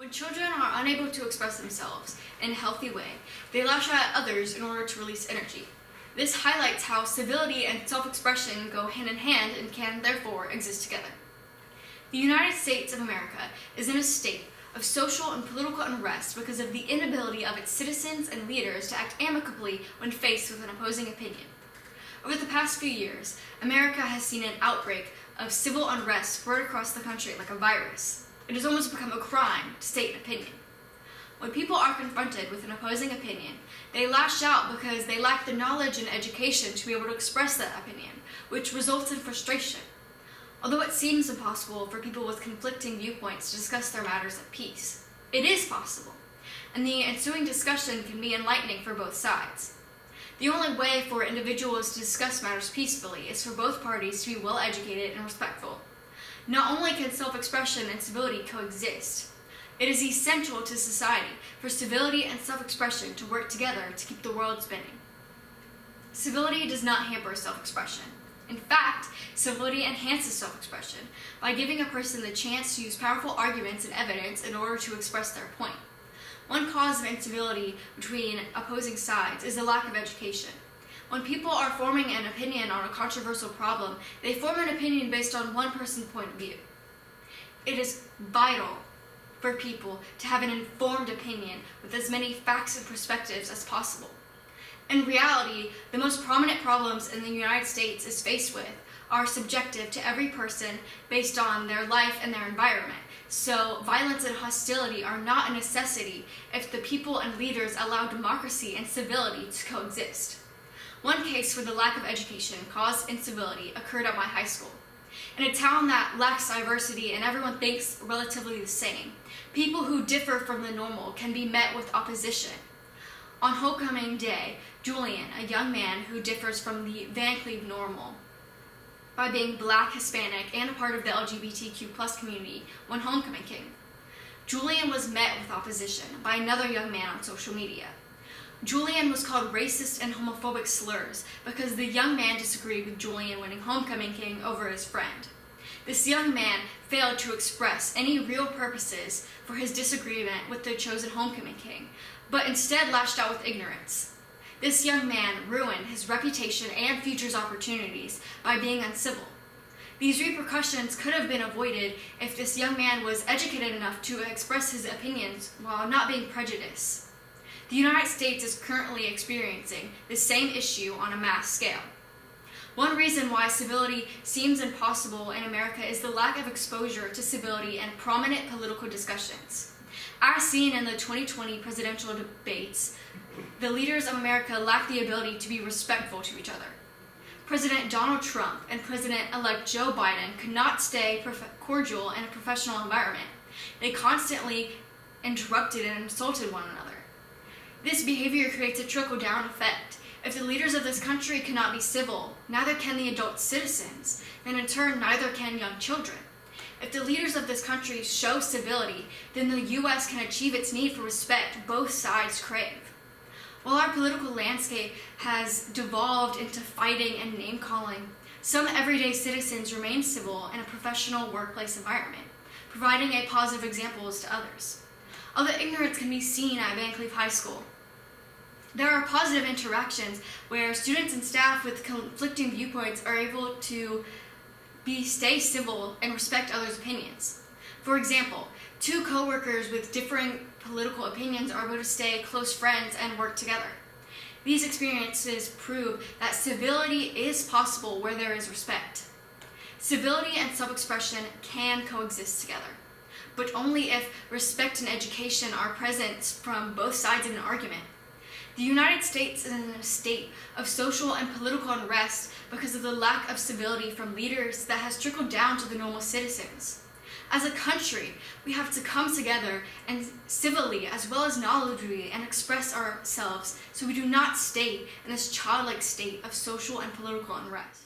When children are unable to express themselves in a healthy way, they lash out at others in order to release energy. This highlights how civility and self-expression go hand in hand and can therefore exist together. The United States of America is in a state of social and political unrest because of the inability of its citizens and leaders to act amicably when faced with an opposing opinion. Over the past few years, America has seen an outbreak of civil unrest spread across the country like a virus. It has almost become a crime to state an opinion. When people are confronted with an opposing opinion, they lash out because they lack the knowledge and education to be able to express that opinion, which results in frustration. Although it seems impossible for people with conflicting viewpoints to discuss their matters at peace, it is possible, and the ensuing discussion can be enlightening for both sides. The only way for individuals to discuss matters peacefully is for both parties to be well educated and respectful. Not only can self-expression and civility coexist, it is essential to society for civility and self-expression to work together to keep the world spinning. Civility does not hamper self-expression. In fact, civility enhances self-expression by giving a person the chance to use powerful arguments and evidence in order to express their point. One cause of incivility between opposing sides is the lack of education. When people are forming an opinion on a controversial problem, they form an opinion based on one person's point of view. It is vital for people to have an informed opinion with as many facts and perspectives as possible. In reality, the most prominent problems in the United States is faced with are subjective to every person based on their life and their environment. So violence and hostility are not a necessity if the people and leaders allow democracy and civility to coexist. One case where the lack of education caused incivility occurred at my high school. In a town that lacks diversity and everyone thinks relatively the same, people who differ from the normal can be met with opposition. On homecoming day, Julian, a young man who differs from the Vancleave normal by being Black, Hispanic, and a part of the LGBTQ+ community, won homecoming king. Julian was met with opposition by another young man on social media. Julian was called racist and homophobic slurs because the young man disagreed with Julian winning homecoming king over his friend. This young man failed to express any real purposes for his disagreement with the chosen homecoming king, but instead lashed out with ignorance. This young man ruined his reputation and future opportunities by being uncivil. These repercussions could have been avoided if this young man was educated enough to express his opinions while not being prejudiced. The United States is currently experiencing the same issue on a mass scale. One reason why civility seems impossible in America is the lack of exposure to civility in prominent political discussions. As seen in the 2020 presidential debates, the leaders of America lack the ability to be respectful to each other. President Donald Trump and President-elect Joe Biden could not stay cordial in a professional environment. They constantly interrupted and insulted one another. This behavior creates a trickle-down effect. If the leaders of this country cannot be civil, neither can the adult citizens, then in turn neither can young children. If the leaders of this country show civility, then the U.S. can achieve its need for respect both sides crave. While our political landscape has devolved into fighting and name-calling, some everyday citizens remain civil in a professional workplace environment, providing a positive examples to others. Although ignorance can be seen at Vancleave High School, there are positive interactions where students and staff with conflicting viewpoints are able to stay civil and respect others' opinions. For example, two co-workers with differing political opinions are able to stay close friends and work together. These experiences prove that civility is possible where there is respect. Civility and self-expression can coexist together, but only if respect and education are present from both sides in an argument. The United States is in a state of social and political unrest because of the lack of civility from leaders that has trickled down to the normal citizens. As a country, we have to come together and civilly as well as knowledgeably and express ourselves so we do not stay in this childlike state of social and political unrest.